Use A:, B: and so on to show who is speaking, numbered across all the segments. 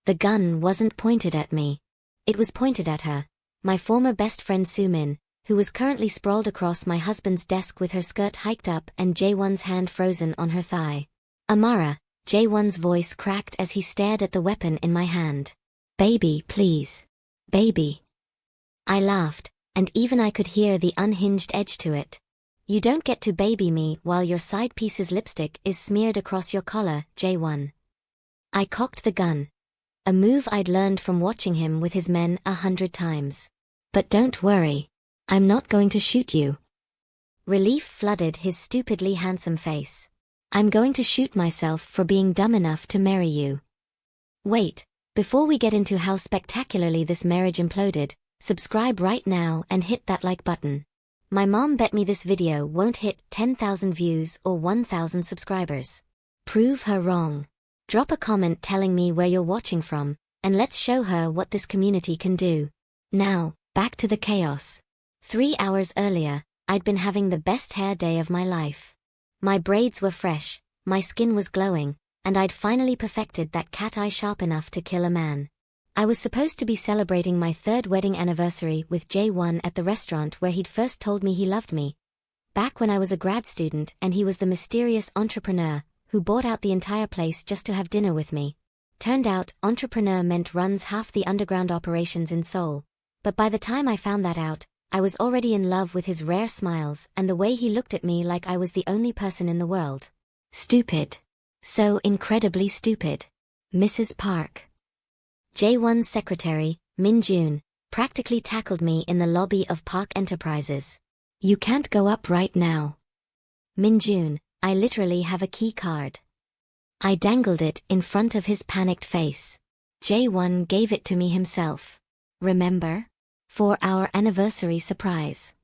A: The gun wasn't pointed at me. It was pointed at her, my former best friend Soo-Min, who was currently sprawled across my husband's desk with her skirt hiked up and Jae-Won's hand frozen on her thigh. Amara, Jae-Won's voice cracked as he stared at the weapon in my hand. Baby, please. Baby. I laughed, and even I could hear the unhinged edge to it. You don't get to baby me while your side piece's lipstick is smeared across your collar, Jae-Won. I cocked the gun. A move I'd learned from watching him with his men 100 times. But don't worry. I'm not going to shoot you. Relief flooded his stupidly handsome face. I'm going to shoot myself for being dumb enough to marry you. Wait, before we get into how spectacularly this marriage imploded, subscribe right now and hit that like button. My mom bet me this video won't hit 10,000 views or 1,000 subscribers. Prove her wrong. Drop a comment telling me where you're watching from, and let's show her what this community can do. Now, back to the chaos. 3 hours earlier, I'd been having the best hair day of my life. My braids were fresh, my skin was glowing, and I'd finally perfected that cat eye sharp enough to kill a man. I was supposed to be celebrating my 3rd wedding anniversary with Jae-Won at the restaurant where he'd first told me he loved me. Back when I was a grad student and he was the mysterious entrepreneur who bought out the entire place just to have dinner with me. Turned out, entrepreneur meant runs half the underground operations in Seoul. But by the time I found that out, I was already in love with his rare smiles and the way he looked at me like I was the only person in the world. Stupid. So incredibly stupid. Mrs. Park. Jae-Won's secretary, Min-Jun, practically tackled me in the lobby of Park Enterprises. You can't go up right now. Min-Jun, I literally have a key card. I dangled it in front of his panicked face. Jae-Won gave it to me himself. Remember? For our anniversary surprise.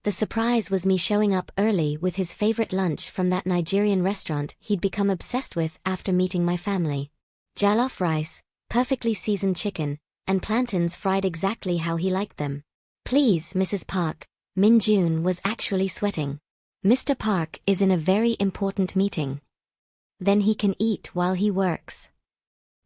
A: The surprise was me showing up early with his favorite lunch from that Nigerian restaurant he'd become obsessed with after meeting my family. Jollof rice, perfectly seasoned chicken, and plantains fried exactly how he liked them. Please, Mrs. Park, Min-Jun was actually sweating. Mr. Park is in a very important meeting. Then he can eat while he works.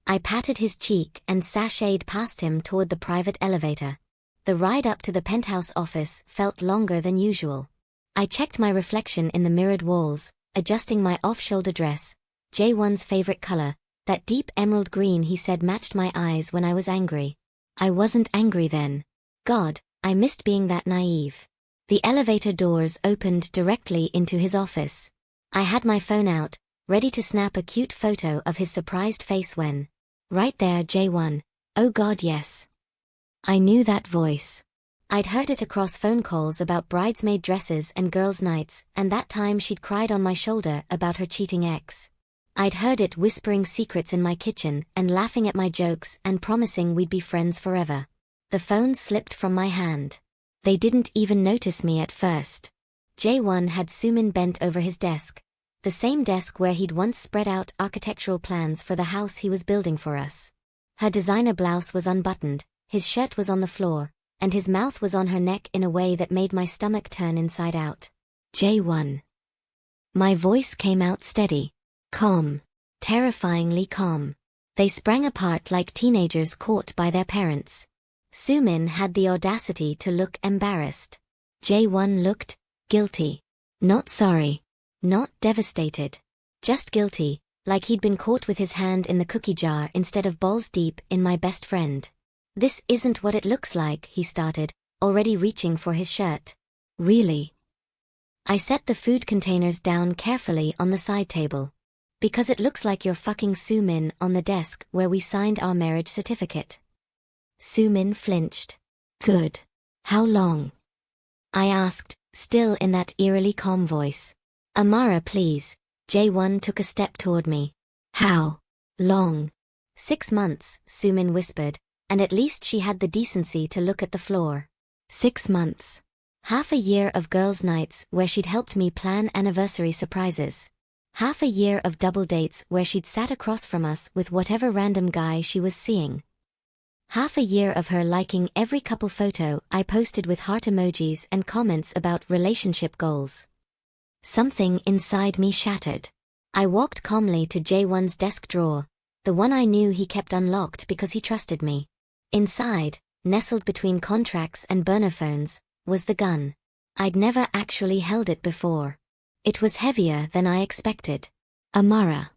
A: I patted his cheek and sashayed past him toward the private elevator. The ride up to the penthouse office felt longer than usual. I checked my reflection in the mirrored walls, adjusting my off-shoulder dress, Jae-Won's favorite color, that deep emerald green he said matched my eyes when I was angry. I wasn't angry then. God, I missed being that naive. The elevator doors opened directly into his office. I had my phone out, ready to snap a cute photo of his surprised face when... Right there, Jae-Won. Oh God, yes. I knew that voice. I'd heard it across phone calls about bridesmaid dresses and girls' nights, and that time she'd cried on my shoulder about her cheating ex. I'd heard it whispering secrets in my kitchen and laughing at my jokes and promising we'd be friends forever. The phone slipped from my hand. They didn't even notice me at first. Jae-Won had Soo-Min bent over his desk, the same desk where he'd once spread out architectural plans for the house he was building for us. Her designer blouse was unbuttoned, his shirt was on the floor, and his mouth was on her neck in a way that made my stomach turn inside out. Jae-Won. My voice came out steady, calm, terrifyingly calm. They sprang apart like teenagers caught by their parents. Soo-Min had the audacity to look embarrassed. Jae-Won looked guilty. Not sorry. Not devastated. Just guilty, like he'd been caught with his hand in the cookie jar instead of balls deep in my best friend. This isn't what it looks like, he started, already reaching for his shirt. Really? I set the food containers down carefully on the side table. Because it looks like you're fucking Soo-Min on the desk where we signed our marriage certificate. Soo-Min flinched. Good. How long? I asked, still in that eerily calm voice. Amara, please. Jae-Won took a step toward me. How long? 6 months, Soo-Min whispered, and at least she had the decency to look at the floor. 6 months. Half a year of girls' nights where she'd helped me plan anniversary surprises. Half a year of double dates where she'd sat across from us with whatever random guy she was seeing. Half a year of her liking every couple photo I posted with heart emojis and comments about relationship goals. Something inside me shattered. I walked calmly to Jae-Won's desk drawer, The one I knew he kept unlocked because he trusted me. Inside, nestled between contracts and burner phones, was the gun. I'd never actually held it before. It was heavier than I expected. Amara.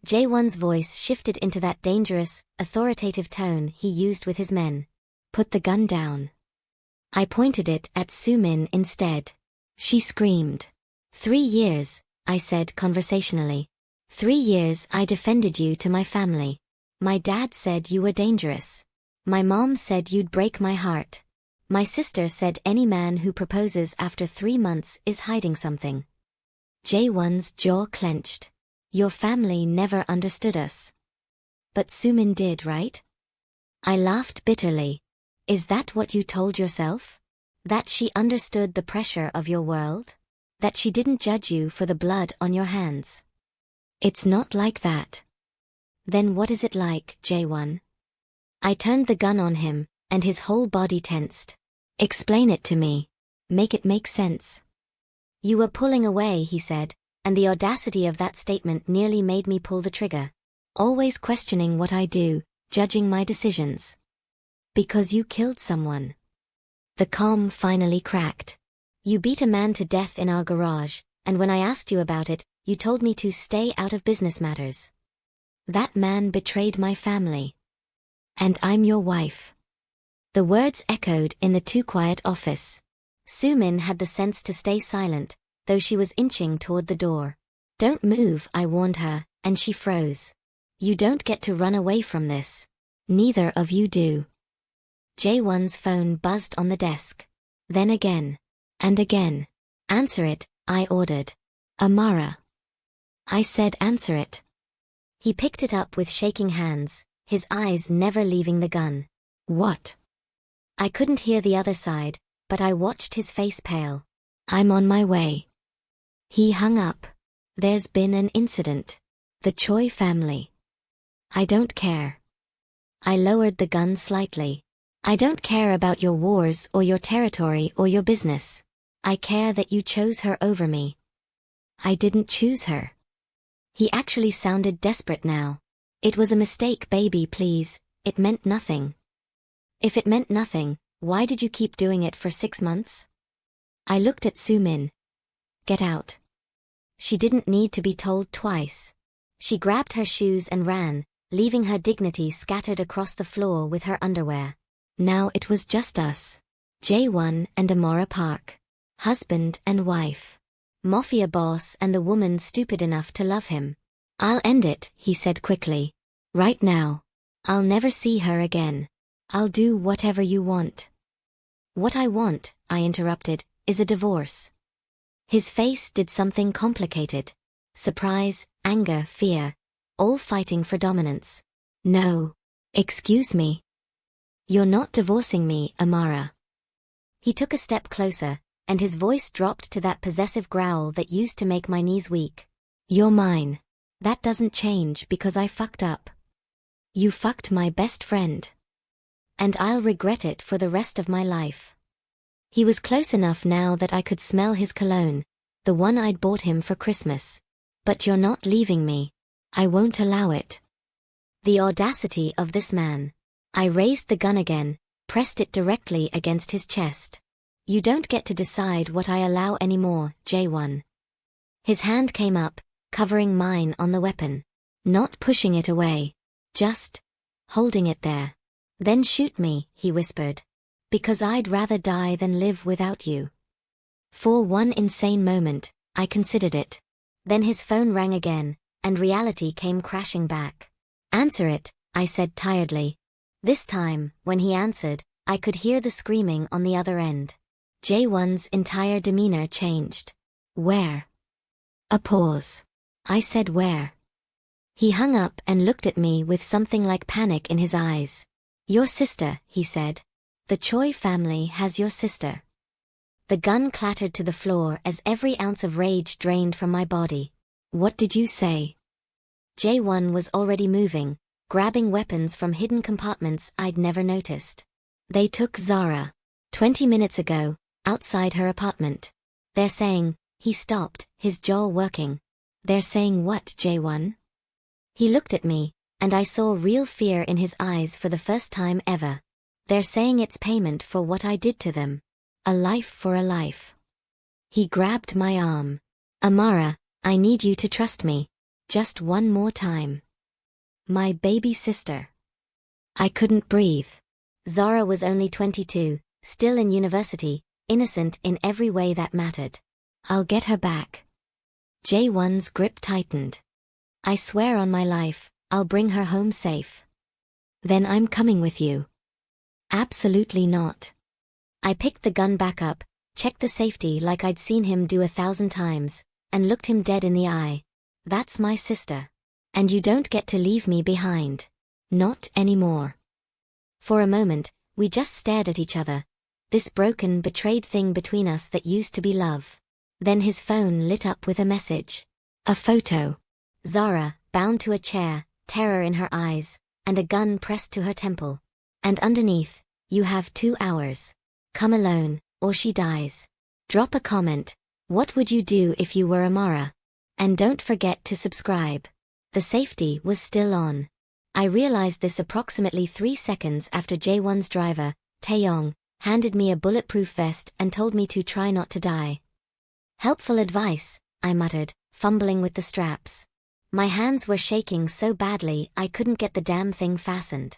A: Jae-Won's voice shifted into that dangerous, authoritative tone he used with his men. Put the gun down. I pointed it at Soo-Min instead. She screamed. 3 years, I said conversationally. 3 years I defended you to my family. My dad said you were dangerous. My mom said you'd break my heart. My sister said any man who proposes after 3 months is hiding something. Jae-Won's jaw clenched. Your family never understood us. But Soo-Min did, right? I laughed bitterly. Is that what you told yourself? That she understood the pressure of your world? That she didn't judge you for the blood on your hands? It's not like that. Then what is it like, Jae-Won? I turned the gun on him, and his whole body tensed. Explain it to me. Make it make sense. You were pulling away, he said, and the audacity of that statement nearly made me pull the trigger. Always questioning what I do, judging my decisions. Because you killed someone. The calm finally cracked. You beat a man to death in our garage, and when I asked you about it, you told me to stay out of business matters. That man betrayed my family. And I'm your wife. The words echoed in the too-quiet office. Soo-Min had the sense to stay silent, though she was inching toward the door. Don't move, I warned her, and she froze. You don't get to run away from this. Neither of you do. Jae-Won's phone buzzed on the desk. Then again. And again. Answer it, I ordered. Amara. I said answer it. He picked it up with shaking hands, his eyes never leaving the gun. What? I couldn't hear the other side, but I watched his face pale. I'm on my way. He hung up. There's been an incident. The Choi family. I don't care. I lowered the gun slightly. I don't care about your wars or your territory or your business. I care that you chose her over me. I didn't choose her. He actually sounded desperate now. It was a mistake, baby, please. It meant nothing. If it meant nothing, why did you keep doing it for 6 months? I looked at Soo-Min. Get out. She didn't need to be told twice. She grabbed her shoes and ran, leaving her dignity scattered across the floor with her underwear. Now it was just us. Jae-Won and Amara Park. Husband and wife. Mafia boss and the woman stupid enough to love him. I'll end it, he said quickly. Right now. I'll never see her again. I'll do whatever you want. What I want, I interrupted, is a divorce. His face did something complicated. Surprise, anger, fear. All fighting for dominance. No. Excuse me. You're not divorcing me, Amara. He took a step closer, and his voice dropped to that possessive growl that used to make my knees weak. You're mine. That doesn't change because I fucked up. You fucked my best friend. And I'll regret it for the rest of my life. He was close enough now that I could smell his cologne, the one I'd bought him for Christmas. But you're not leaving me. I won't allow it. The audacity of this man. I raised the gun again, pressed it directly against his chest. You don't get to decide what I allow anymore, Jae-Won. His hand came up, covering mine on the weapon. Not pushing it away. Just holding it there. Then shoot me, he whispered. Because I'd rather die than live without you. For one insane moment, I considered it. Then his phone rang again, and reality came crashing back. Answer it, I said tiredly. This time, when he answered, I could hear the screaming on the other end. Jae-Won's entire demeanor changed. Where? A pause. I said where? He hung up and looked at me with something like panic in his eyes. Your sister, he said. The Choi family has your sister. The gun clattered to the floor as every ounce of rage drained from my body. What did you say? Jae-Won was already moving, grabbing weapons from hidden compartments I'd never noticed. They took Zara. 20 minutes ago, outside her apartment. They're saying, he stopped, his jaw working. They're saying what, Jae-Won? He looked at me, and I saw real fear in his eyes for the first time ever. They're saying it's payment for what I did to them. A life for a life. He grabbed my arm. Amara, I need you to trust me. Just one more time. My baby sister. I couldn't breathe. Zara was only 22, still in university, innocent in every way that mattered. I'll get her back. Jae-Won's grip tightened. I swear on my life, I'll bring her home safe. Then I'm coming with you. Absolutely not. I picked the gun back up, checked the safety like I'd seen him do 1,000 times, and looked him dead in the eye. That's my sister. And you don't get to leave me behind. Not anymore. For a moment, we just stared at each other. This broken, betrayed thing between us that used to be love. Then his phone lit up with a message. A photo. Zara, bound to a chair, terror in her eyes, and a gun pressed to her temple. And underneath, you have 2 hours. Come alone, or she dies. Drop a comment. What would you do if you were Amara? And don't forget to subscribe. The safety was still on. I realized this approximately 3 seconds after Jae-Won's driver, Taeyong, handed me a bulletproof vest and told me to try not to die. Helpful advice, I muttered, fumbling with the straps. My hands were shaking so badly I couldn't get the damn thing fastened.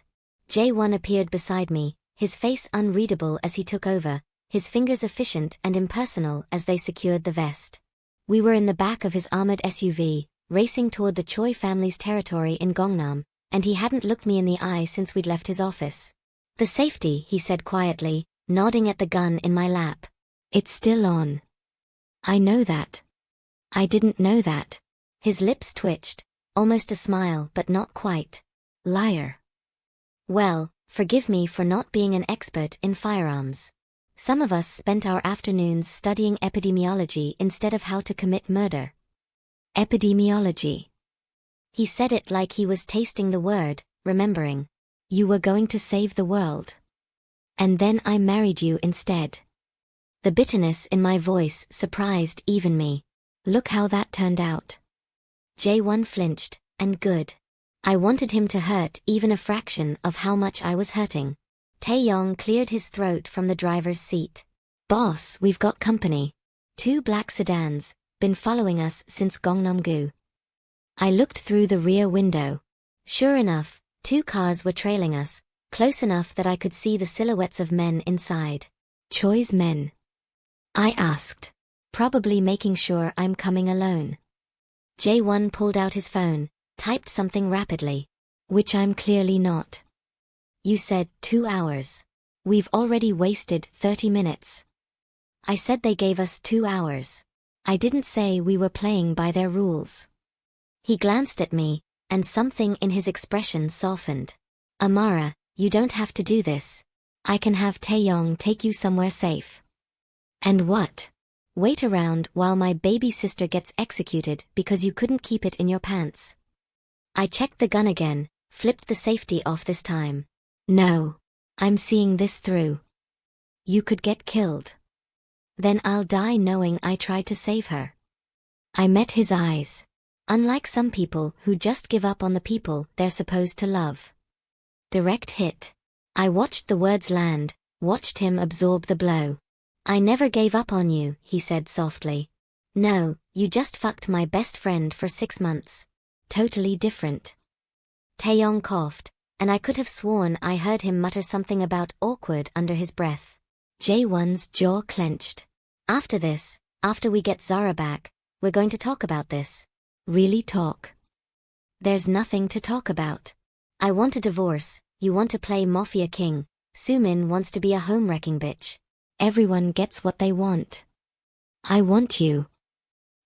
A: Jae-Won appeared beside me, his face unreadable as he took over, his fingers efficient and impersonal as they secured the vest. We were in the back of his armored SUV, racing toward the Choi family's territory in Gangnam, and he hadn't looked me in the eye since we'd left his office. The safety, he said quietly, nodding at the gun in my lap. It's still on. I know that. I didn't know that. His lips twitched, almost a smile but not quite. Liar. Well, forgive me for not being an expert in firearms. Some of us spent our afternoons studying epidemiology instead of how to commit murder. Epidemiology. He said it like he was tasting the word, remembering. You were going to save the world. And then I married you instead. The bitterness in my voice surprised even me. Look how that turned out. Jae-Won flinched, and good. I wanted him to hurt even a fraction of how much I was hurting. Taeyong cleared his throat from the driver's seat. Boss, we've got company. 2 black sedans, been following us since Gangnam-gu. I looked through the rear window. Sure enough, 2 cars were trailing us, close enough that I could see the silhouettes of men inside. Choi's men? I asked, probably making sure I'm coming alone. Jae-Won pulled out his phone, typed something rapidly. Which I'm clearly not. You said 2 hours. We've already wasted 30 minutes. I said they gave us 2 hours. I didn't say we were playing by their rules. He glanced at me, and something in his expression softened. Amara, you don't have to do this. I can have Taeyong take you somewhere safe. And what? Wait around while my baby sister gets executed because you couldn't keep it in your pants. I checked the gun again, flipped the safety off this time. No. I'm seeing this through. You could get killed. Then I'll die knowing I tried to save her. I met his eyes. Unlike some people who just give up on the people they're supposed to love. Direct hit. I watched the words land, watched him absorb the blow. I never gave up on you, he said softly. No, you just fucked my best friend for 6 months. Totally different. Taeyong coughed, and I could have sworn I heard him mutter something about awkward under his breath. Jae-Won's jaw clenched. After this, after we get Zara back, we're going to talk about this. Really talk. There's nothing to talk about. I want a divorce, you want to play Mafia king, Soo-Min wants to be a home-wrecking bitch. Everyone gets what they want. I want you.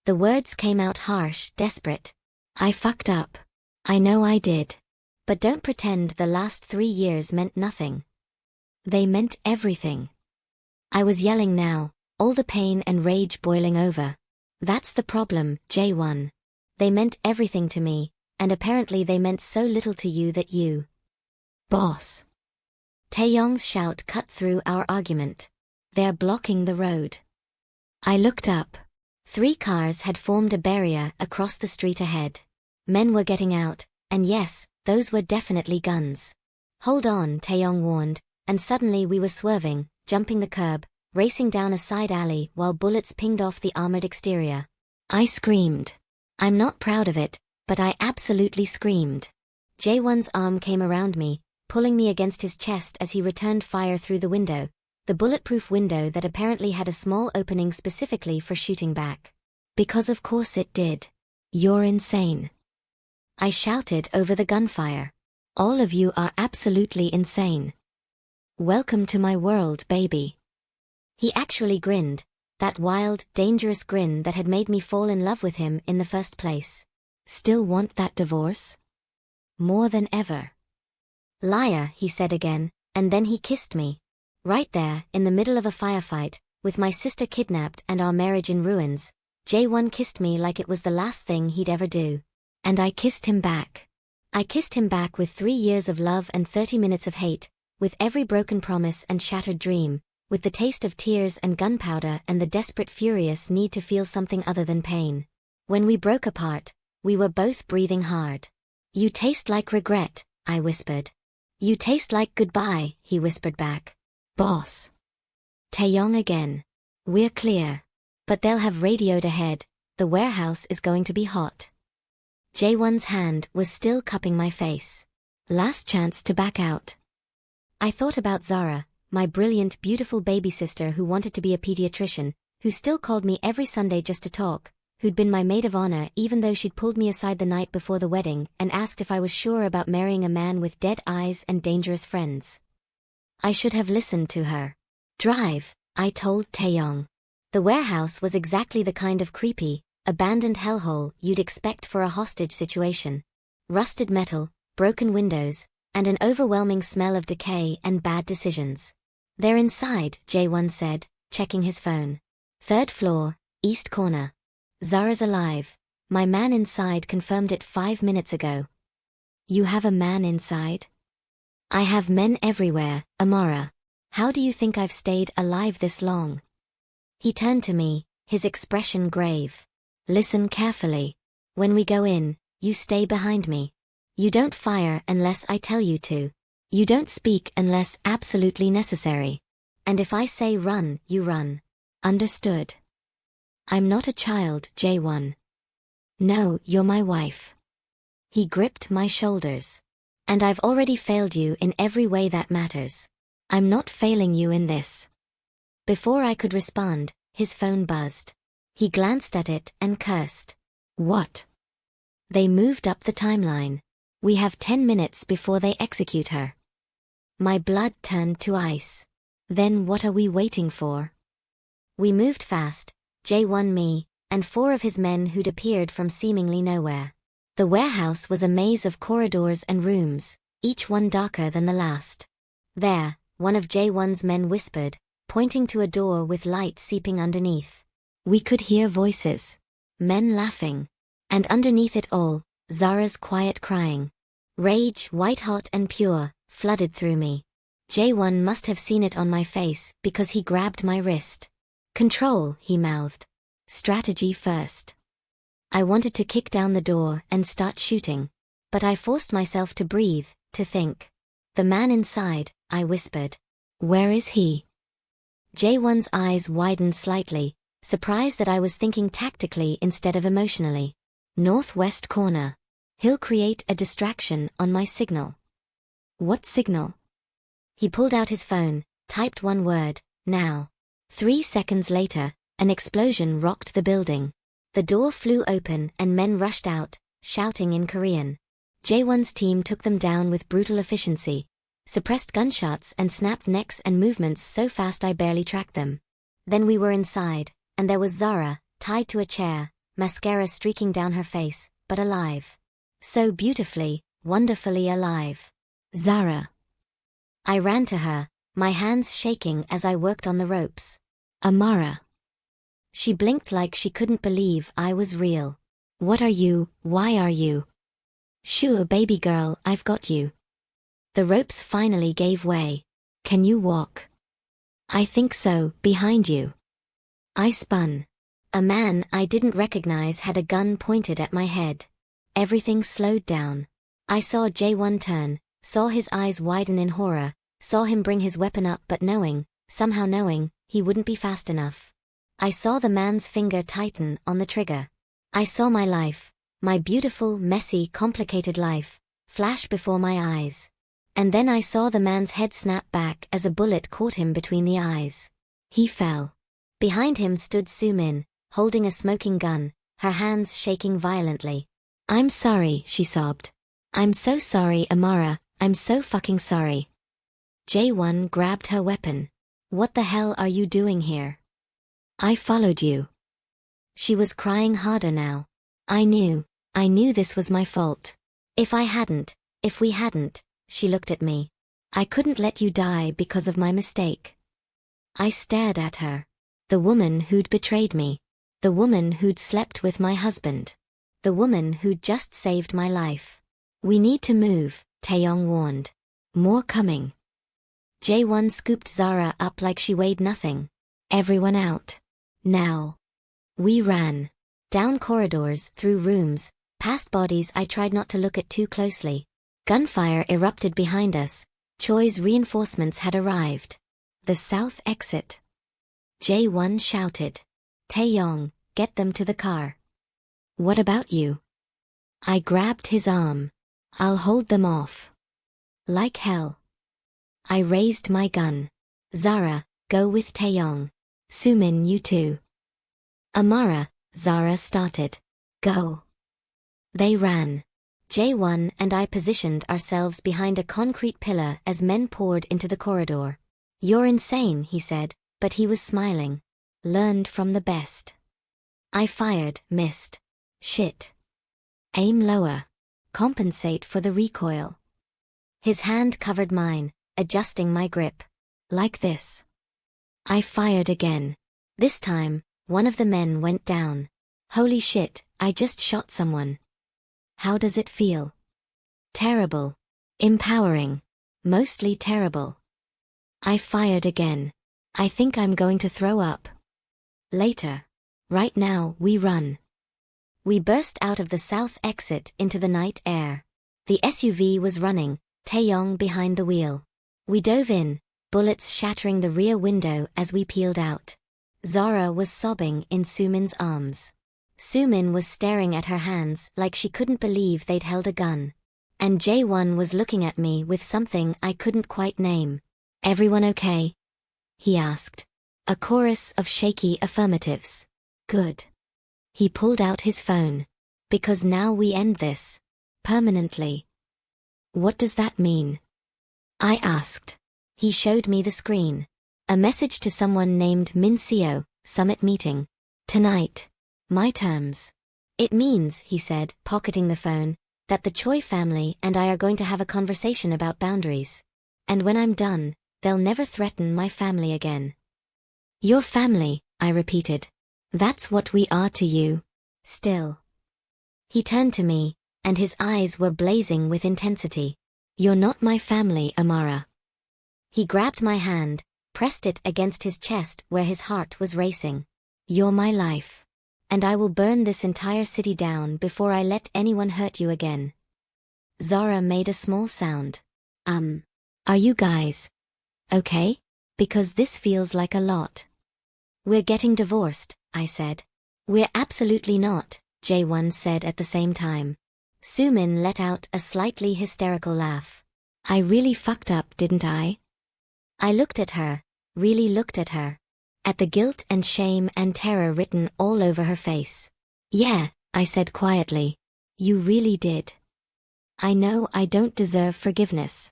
A: The words came out harsh, desperate. I fucked up. I know I did. But don't pretend the last 3 years meant nothing. They meant everything. I was yelling now, all the pain and rage boiling over. That's the problem, Jae-Won. They meant everything to me, and apparently they meant so little to you that you... Boss. Taeyong's shout cut through our argument. They're blocking the road. I looked up. 3 cars had formed a barrier across the street ahead. Men were getting out, and yes, Those were definitely guns. Hold on, Taeyong warned, and suddenly we were swerving, jumping the curb, racing down a side alley while bullets pinged off the armored exterior. I screamed. I'm not proud of it, but I absolutely screamed. Jae-Won's arm came around me, pulling me against his chest as he returned fire through the window, the bulletproof window that apparently had a small opening specifically for shooting back. Because of course it did. You're insane. I shouted over the gunfire. All of you are absolutely insane. Welcome to my world, baby. He actually grinned, that wild, dangerous grin that had made me fall in love with him in the first place. Still want that divorce? More than ever. Liar, he said again, and then he kissed me. Right there, in the middle of a firefight, with my sister kidnapped and our marriage in ruins, Jae-Won kissed me like it was the last thing he'd ever do. And I kissed him back. I kissed him back with 3 years of love and 30 minutes of hate, with every broken promise and shattered dream, with the taste of tears and gunpowder and the desperate furious need to feel something other than pain. When we broke apart, we were both breathing hard. You taste like regret, I whispered. You taste like goodbye, he whispered back. Boss. Taeyong again. We're clear. But they'll have radioed ahead, the warehouse is going to be hot. Jae-Won's hand was still cupping my face. Last chance to back out. I thought about Zara, my brilliant, beautiful baby sister who wanted to be a pediatrician, who still called me every Sunday just to talk, who'd been my maid of honor even though she'd pulled me aside the night before the wedding and asked if I was sure about marrying a man with dead eyes and dangerous friends. I should have listened to her. Drive, I told Taeyong. The warehouse was exactly the kind of creepy, abandoned hellhole you'd expect for a hostage situation. Rusted metal, broken windows, and an overwhelming smell of decay and bad decisions. They're inside, Jae-Won said, checking his phone. 3rd floor, east corner. Zara's alive. My man inside confirmed it 5 minutes ago. You have a man inside? I have men everywhere, Amara. How do you think I've stayed alive this long? He turned to me, his expression grave. Listen carefully. When we go in, you stay behind me. You don't fire unless I tell you to. You don't speak unless absolutely necessary. And if I say run, you run. Understood? I'm not a child, Jae-Won. No, you're my wife. He gripped my shoulders. And I've already failed you in every way that matters. I'm not failing you in this. Before I could respond, his phone buzzed. He glanced at it and cursed. What? They moved up the timeline. We have 10 minutes before they execute her. My blood turned to ice. Then what are we waiting for? We moved fast, Jae-Won, me, and 4 of his men who'd appeared from seemingly nowhere. The warehouse was a maze of corridors and rooms, each one darker than the last. There, one of Jae-Won's men whispered, pointing to a door with light seeping underneath. We could hear voices. Men laughing. And underneath it all, Zara's quiet crying. Rage, white-hot and pure, flooded through me. Jae-Won must have seen it on my face because he grabbed my wrist. Control, he mouthed. Strategy first. I wanted to kick down the door and start shooting. But I forced myself to breathe, to think. The man inside, I whispered. Where is he? Jae-Won's eyes widened slightly, surprised that I was thinking tactically instead of emotionally. Northwest corner. He'll create a distraction on my signal. What signal? He pulled out his phone, typed one word, now. 3 seconds later, an explosion rocked the building. The door flew open and men rushed out, shouting in Korean. Jae-Won's team took them down with brutal efficiency, suppressed gunshots and snapped necks and movements so fast I barely tracked them. Then we were inside, and there was Zara, tied to a chair, mascara streaking down her face, but alive. So beautifully, wonderfully alive. Zara. I ran to her, my hands shaking as I worked on the ropes. Amara. She blinked like she couldn't believe I was real. What are you? Why are you? Sure, baby girl, I've got you. The ropes finally gave way. Can you walk? I think so, behind you. I spun. A man I didn't recognize had a gun pointed at my head. Everything slowed down. I saw Jae-Won turn, saw his eyes widen in horror, saw him bring his weapon up but knowing, somehow knowing, he wouldn't be fast enough. I saw the man's finger tighten on the trigger. I saw my life, my beautiful, messy, complicated life, flash before my eyes. And then I saw the man's head snap back as a bullet caught him between the eyes. He fell. Behind him stood Soo-Min, holding a smoking gun, her hands shaking violently. "I'm sorry," she sobbed. "I'm so sorry, Amara, I'm so fucking sorry." Jae-Won grabbed her weapon. "What the hell are you doing here? I followed you." She was crying harder now. I knew this was my fault. If we hadn't, she looked at me. I couldn't let you die because of my mistake. I stared at her. The woman who'd betrayed me. The woman who'd slept with my husband. The woman who'd just saved my life. "We need to move," Taeyong warned. "More coming." Jae-Won scooped Zara up like she weighed nothing. "Everyone out. Now." We ran. Down corridors, through rooms, past bodies I tried not to look at too closely. Gunfire erupted behind us. Choi's reinforcements had arrived. "The south exit." Jae-Won shouted. "Taeyong, get them to the car." "What about you?" I grabbed his arm. "I'll hold them off." Like hell. I raised my gun. "Zara, go with Taeyong. Soo-Min, you too." "Amara," Zara started. "Go." They ran. Jae-Won and I positioned ourselves behind a concrete pillar as men poured into the corridor. "You're insane," he said, but he was smiling. "Learned from the best." I fired, missed. "Shit. Aim lower. Compensate for the recoil." His hand covered mine, adjusting my grip. "Like this." I fired again. This time, one of the men went down. "Holy shit, I just shot someone." "How does it feel?" "Terrible. Empowering. Mostly terrible." I fired again. "I think I'm going to throw up." "Later. Right now, we run." We burst out of the south exit into the night air. The SUV was running, Taeyong behind the wheel. We dove in, bullets shattering the rear window as we peeled out. Zara was sobbing in Soo-Min's arms. Soo-Min was staring at her hands like she couldn't believe they'd held a gun. And Jae-Won was looking at me with something I couldn't quite name. "Everyone okay?" he asked. A chorus of shaky affirmatives. "Good." He pulled out his phone. "Because now we end this. Permanently." "What does that mean?" I asked. He showed me the screen. A message to someone named Min Seo, summit meeting. "Tonight. My terms." "It means," he said, pocketing the phone, "that the Choi family and I are going to have a conversation about boundaries. And when I'm done, they'll never threaten my family again." "Your family," I repeated. "That's what we are to you. Still." He turned to me, and his eyes were blazing with intensity. "You're not my family, Amara." He grabbed my hand, pressed it against his chest where his heart was racing. "You're my life. And I will burn this entire city down before I let anyone hurt you again." Zara made a small sound. Are you guys okay? Because this feels like a lot." "We're getting divorced," I said. "We're absolutely not," Jae-Won said at the same time. Soo-Min let out a slightly hysterical laugh. "I really fucked up, didn't I?" I looked at her, really looked at her. At the guilt and shame and terror written all over her face. "Yeah," I said quietly. "You really did. I know I don't deserve forgiveness."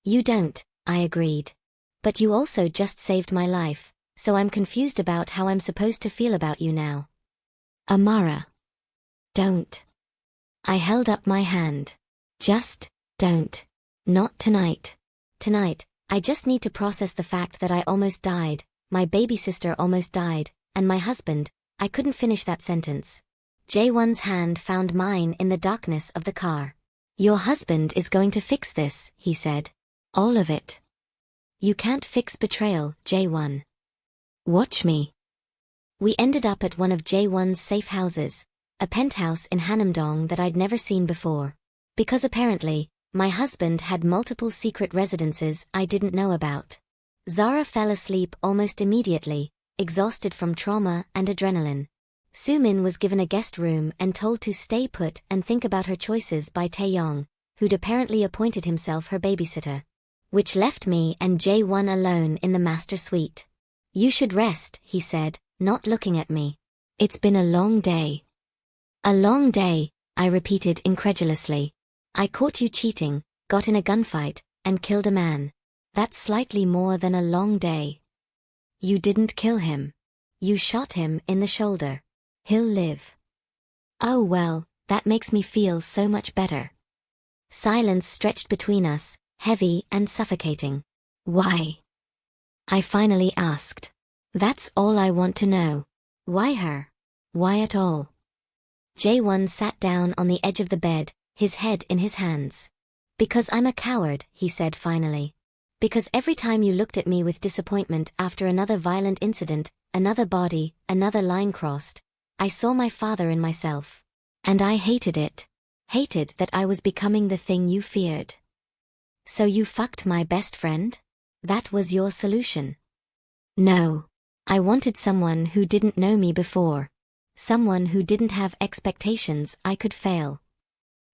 A: "You don't," I agreed. "But you also just saved my life, so I'm confused about how I'm supposed to feel about you now." "Amara. Don't." I held up my hand. "Just don't. Not tonight. Tonight, I just need to process the fact that I almost died, my baby sister almost died, and my husband." I couldn't finish that sentence. Jae-Won's hand found mine in the darkness of the car. "Your husband is going to fix this," he said. "All of it. You can't fix betrayal, Jae-Won. Watch me." We ended up at one of Jae-Won's safe houses, a penthouse in Hanamdong that I'd never seen before. Because apparently, my husband had multiple secret residences I didn't know about. Zara fell asleep almost immediately, exhausted from trauma and adrenaline. Soo-Min was given a guest room and told to stay put and think about her choices by Tae-yong, who'd apparently appointed himself her babysitter. Which left me and Jae-Won alone in the master suite. "You should rest," he said, not looking at me. "It's been a long day." "A long day," I repeated incredulously. "I caught you cheating, got in a gunfight, and killed a man. That's slightly more than a long day." "You didn't kill him. You shot him in the shoulder. He'll live." "Oh well, that makes me feel so much better." Silence stretched between us, heavy and suffocating. "Why?" I finally asked. "That's all I want to know. Why her? Why at all?" Jae-Won sat down on the edge of the bed, his head in his hands. "Because I'm a coward," he said finally. "Because every time you looked at me with disappointment after another violent incident, another body, another line crossed, I saw my father in myself. And I hated it. Hated that I was becoming the thing you feared." "So you fucked my best friend? That was your solution?" "No. I wanted someone who didn't know me before. Someone who didn't have expectations I could fail."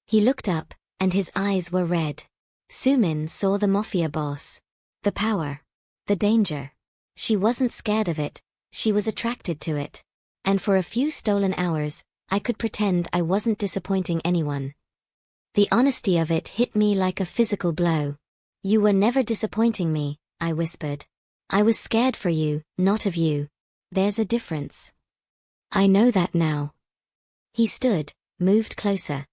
A: He looked up, and his eyes were red. Soo-Min saw the Mafia boss. The power. The danger. She wasn't scared of it, she was attracted to it. And for a few stolen hours, I could pretend I wasn't disappointing anyone. The honesty of it hit me like a physical blow. "You were never disappointing me," I whispered. "I was scared for you, not of you. There's a difference." "I know that now." He stood, moved closer.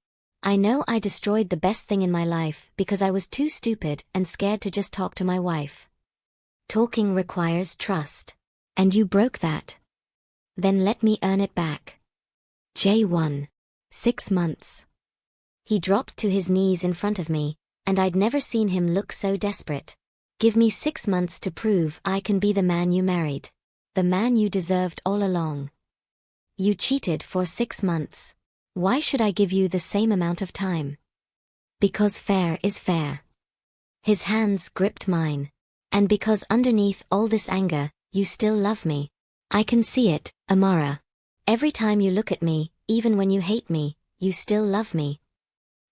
A: "I know I destroyed the best thing in my life because I was too stupid and scared to just talk to my wife. Talking requires trust. And you broke that. Then let me earn it back." Jae-Won. 6 months. He dropped to his knees in front of me, and I'd never seen him look so desperate. "Give me 6 months to prove I can be the man you married. The man you deserved all along. You cheated for 6 months. Why should I give you the same amount of time?" "Because fair is fair." His hands gripped mine. "And because underneath all this anger, you still love me. I can see it, Amara. Every time you look at me, even when you hate me, you still love me."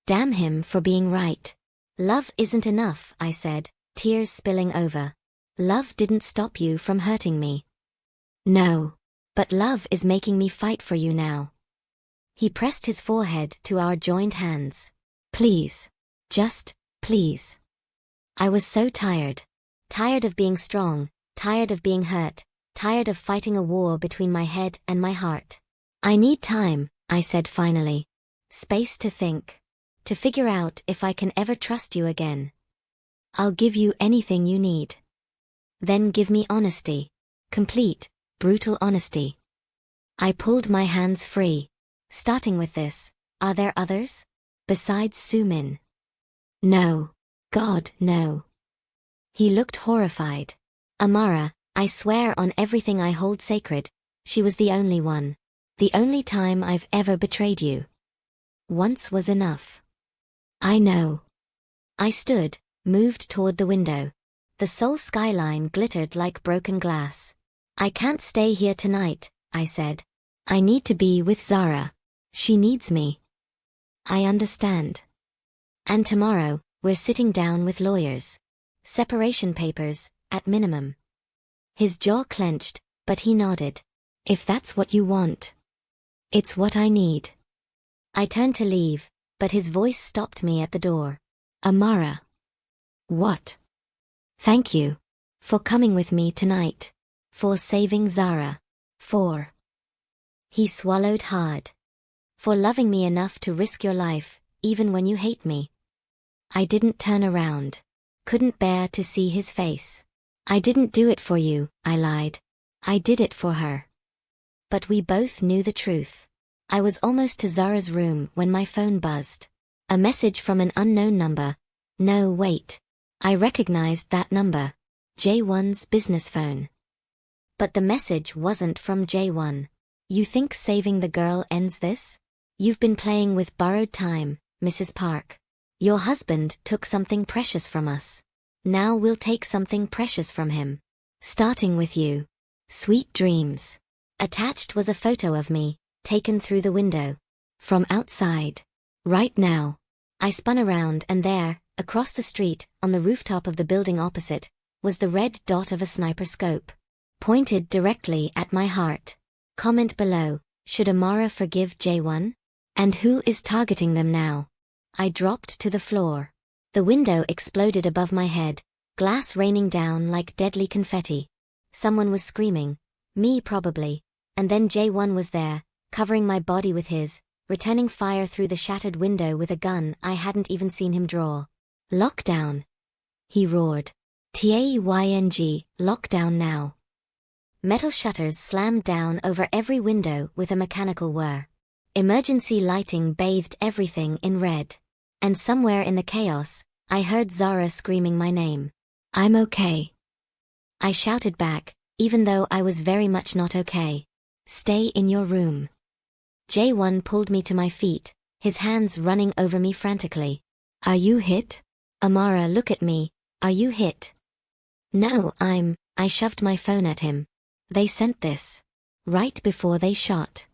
A: Damn him for being right. "Love isn't enough," I said, tears spilling over. "Love didn't stop you from hurting me." "No. But love is making me fight for you now." He pressed his forehead to our joined hands. "Please. Just, please." I was so tired. Tired of being strong, tired of being hurt, tired of fighting a war between my head and my heart. "I need time," I said finally. "Space to think. To figure out if I can ever trust you again." "I'll give you anything you need." "Then give me honesty. Complete, brutal honesty." I pulled my hands free. "Starting with this, are there others? Besides Soo-Min?" "No. God, no." He looked horrified. "Amara, I swear on everything I hold sacred, she was the only one. The only time I've ever betrayed you. Once was enough." "I know." I stood, moved toward the window. The Seoul skyline glittered like broken glass. "I can't stay here tonight," I said. "I need to be with Zara. She needs me." "I understand." "And tomorrow, we're sitting down with lawyers. Separation papers, at minimum." His jaw clenched, but he nodded. "If that's what you want." "It's what I need." I turned to leave, but his voice stopped me at the door. "Amara." "What?" "Thank you. For coming with me tonight. For saving Zara. For..." He swallowed hard. "For loving me enough to risk your life, even when you hate me." I didn't turn around. Couldn't bear to see his face. "I didn't do it for you," I lied. "I did it for her." But we both knew the truth. I was almost to Zara's room when my phone buzzed. A message from an unknown number. No, wait. I recognized that number. Jae-Won's business phone. But the message wasn't from Jae-Won. "You think saving the girl ends this? You've been playing with borrowed time, Mrs. Park." Your husband took something precious from us. Now we'll take something precious from him. Starting with you. Sweet dreams. Attached was a photo of me, taken through the window. From outside. Right now. I spun around and there, across the street, on the rooftop of the building opposite, was the red dot of a sniper scope. Pointed directly at my heart. Comment below, should Amara forgive Jae-Won? And who is targeting them now? I dropped to the floor. The window exploded above my head, glass raining down like deadly confetti. Someone was screaming. Me probably. And then Jae-Won was there, covering my body with his, returning fire through the shattered window with a gun I hadn't even seen him draw. Lockdown. He roared. Tayng, lockdown now. Metal shutters slammed down over every window with a mechanical whir. Emergency lighting bathed everything in red. And somewhere in the chaos, I heard Zara screaming my name. I'm okay. I shouted back, even though I was very much not okay. Stay in your room. Jae-Won pulled me to my feet, his hands running over me frantically. Are you hit? Amara, look at me. Are you hit? No, I shoved my phone at him. They sent this. Right before they shot.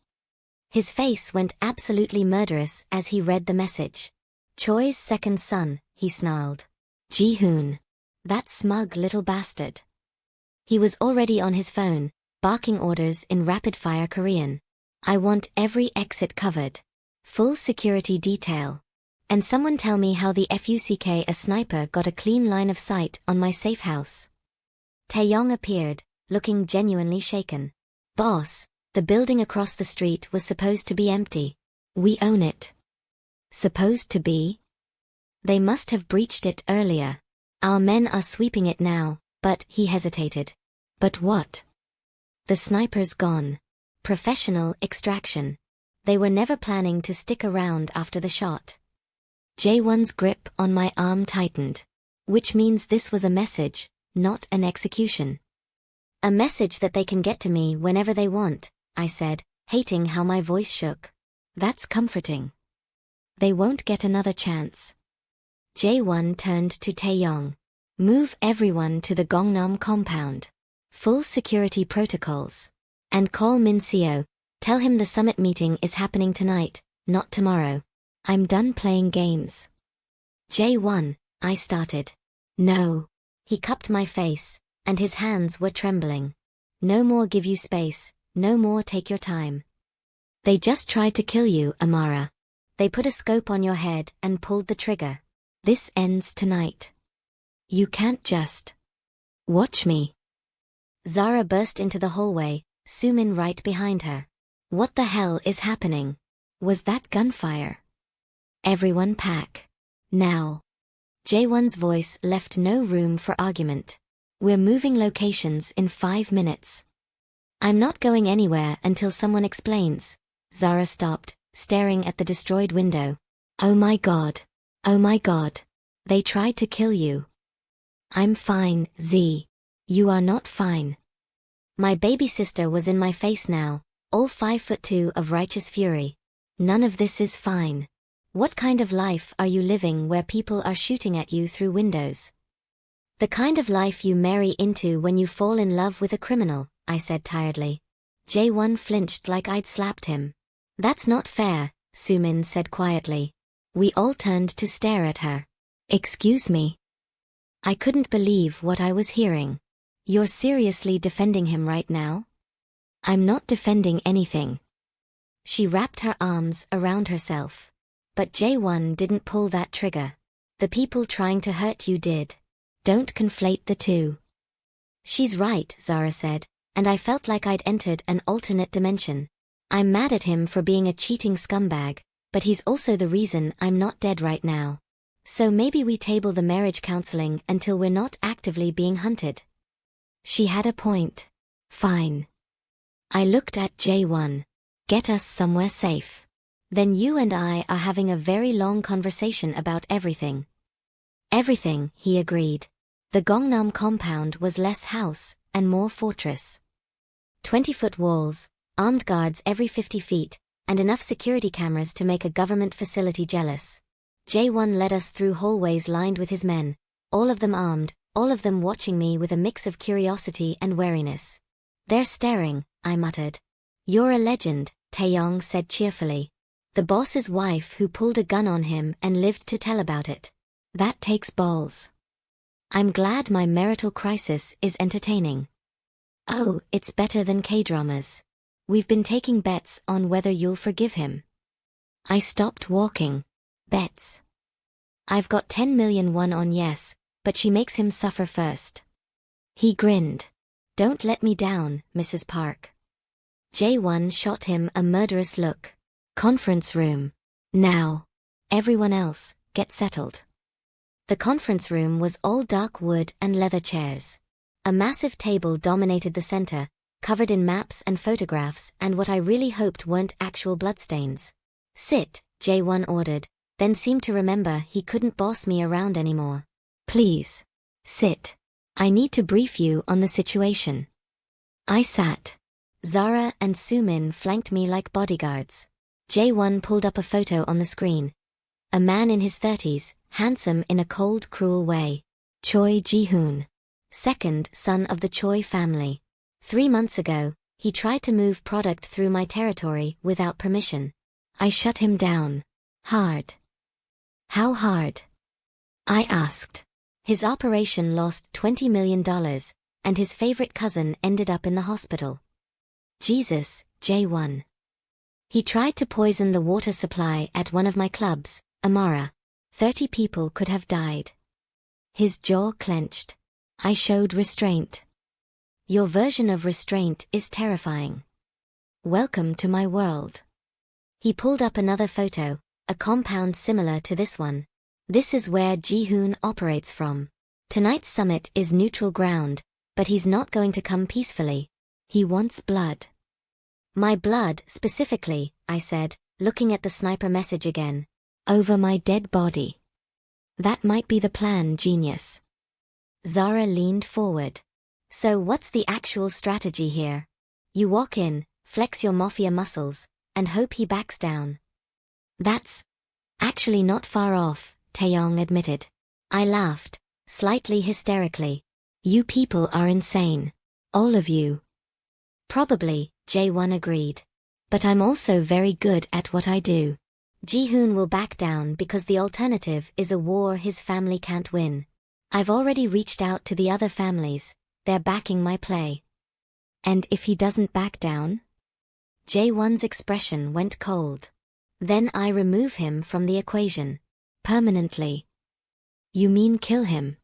A: His face went absolutely murderous as he read the message. Choi's second son, he snarled. Ji-hoon. That smug little bastard. He was already on his phone, barking orders in rapid-fire Korean. I want every exit covered. Full security detail. And someone tell me how the fuck a sniper got a clean line of sight on my safe house. Taeyong appeared, looking genuinely shaken. Boss, the building across the street was supposed to be empty. We own it. Supposed to be? They must have breached it earlier. Our men are sweeping it now, but he hesitated. But what? The sniper's gone. Professional extraction. They were never planning to stick around after the shot. Jae-Won's grip on my arm tightened. Which means this was a message, not an execution. A message that they can get to me whenever they want, I said, hating how my voice shook. That's comforting. They won't get another chance. Jae-Won turned to Taeyong. Move everyone to the Gangnam compound. Full security protocols. And call Min Seo. Tell him the summit meeting is happening tonight, not tomorrow. I'm done playing games. Jae-Won, I started. No. He cupped my face, and his hands were trembling. No more give you space, no more take your time. They just tried to kill you, Amara. They put a scope on your head and pulled the trigger. This ends tonight. You can't just... Watch me. Zara burst into the hallway, Soo-Min right behind her. What the hell is happening? Was that gunfire? Everyone pack. Now. Jae-Won's voice left no room for argument. We're moving locations in 5 minutes. I'm not going anywhere until someone explains. Zara stopped, staring at the destroyed window. Oh my god. Oh my god. They tried to kill you. I'm fine, Z. You are not fine. My baby sister was in my face now, all 5'2" of righteous fury. None of this is fine. What kind of life are you living where people are shooting at you through windows? The kind of life you marry into when you fall in love with a criminal, I said tiredly. Jae-Won flinched like I'd slapped him. That's not fair, Soo-Min said quietly. We all turned to stare at her. Excuse me. I couldn't believe what I was hearing. You're seriously defending him right now? I'm not defending anything. She wrapped her arms around herself. But Jae-Won didn't pull that trigger. The people trying to hurt you did. Don't conflate the two. She's right, Zara said, and I felt like I'd entered an alternate dimension. I'm mad at him for being a cheating scumbag, but he's also the reason I'm not dead right now. So maybe we table the marriage counseling until we're not actively being hunted. She had a point. Fine. I looked at Jae-Won. Get us somewhere safe. Then you and I are having a very long conversation about everything. Everything, he agreed. The Gangnam compound was less house and more fortress. 20-foot walls, armed guards every 50 feet, and enough security cameras to make a government facility jealous. Jae-Won led us through hallways lined with his men, all of them armed, all of them watching me with a mix of curiosity and wariness. "They're staring," I muttered. "You're a legend," Taeyong said cheerfully. "The boss's wife who pulled a gun on him and lived to tell about it. That takes balls. I'm glad my marital crisis is entertaining." "Oh, it's better than K-dramas. We've been taking bets on whether you'll forgive him." I stopped walking. "Bets? I've got 10 million won on yes, but she makes him suffer first." He grinned. "Don't let me down, Mrs. Park." Jae-Won shot him a murderous look. "Conference room. Now. Everyone else, get settled." The conference room was all dark wood and leather chairs. A massive table dominated the center, covered in maps and photographs and what I really hoped weren't actual bloodstains. "Sit," Jae-Won ordered, then seemed to remember he couldn't boss me around anymore. "Please. Sit. I need to brief you on the situation." I sat. Zara and Soo-Min flanked me like bodyguards. Jae-Won pulled up a photo on the screen. A man in his 30s, handsome in a cold, cruel way. Choi Ji-hoon. Second son of the Choi family. 3 months ago, he tried to move product through my territory without permission. I shut him down. Hard. "How hard?" I asked. "His operation lost $20 million, and his favorite cousin ended up in the hospital." "Jesus, Jae-Won. He tried to poison the water supply at one of my clubs, Amara. 30 people could have died." His jaw clenched. I showed restraint. "Your version of restraint is terrifying. Welcome to my world." He pulled up another photo, a compound similar to this one. "This is where Ji-hoon operates from. Tonight's summit is neutral ground, but he's not going to come peacefully. He wants blood." "My blood, specifically," I said, looking at the sniper message again. "Over my dead body." "That might be the plan, genius." Zara leaned forward. "So what's the actual strategy here? You walk in, flex your Mafia muscles, and hope he backs down." "That's actually not far off," Taeyong admitted. I laughed, slightly hysterically. "You people are insane. All of you." "Probably," Jae-Won agreed. "But I'm also very good at what I do. Ji-hoon will back down because the alternative is a war his family can't win. I've already reached out to the other families, they're backing my play." "And if he doesn't back down?" Jae-Won's expression went cold. "Then I remove him from the equation. Permanently." "You mean kill him?"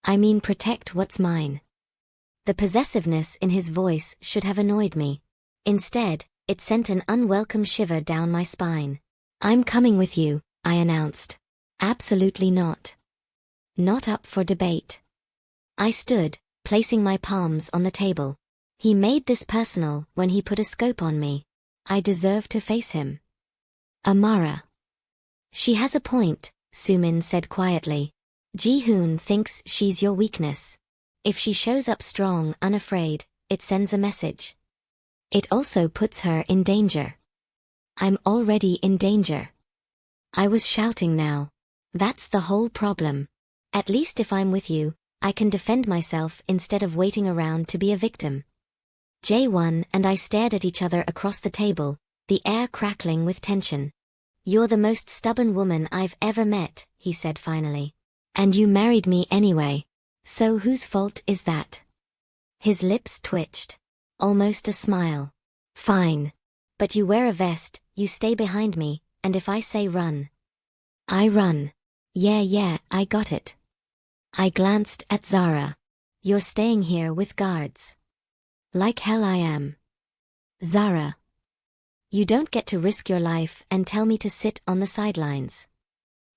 A: "I mean protect what's mine." The possessiveness in his voice should have annoyed me. Instead, it sent an unwelcome shiver down my spine. "I'm coming with you," I announced. "Absolutely not. Not up for debate." I stood, placing my palms on the table. He made this personal when he put a scope on me. I deserve to face him. "Amara." "She has a point," Soo-Min said quietly. "Ji-hoon thinks she's your weakness. If she shows up strong, unafraid, it sends a message. It also puts her in danger." "I'm already in danger." I was shouting now. "That's the whole problem. At least if I'm with you, I can defend myself instead of waiting around to be a victim." Jae-Won and I stared at each other across the table, the air crackling with tension. "You're the most stubborn woman I've ever met," he said finally. "And you married me anyway. So whose fault is that?" His lips twitched. Almost a smile. "Fine. But you wear a vest, you stay behind me, and if I say run." "I run. Yeah, I got it." I glanced at Zara. "You're staying here with guards." "Like hell I am." "Zara. You don't get to risk your life and tell me to sit on the sidelines."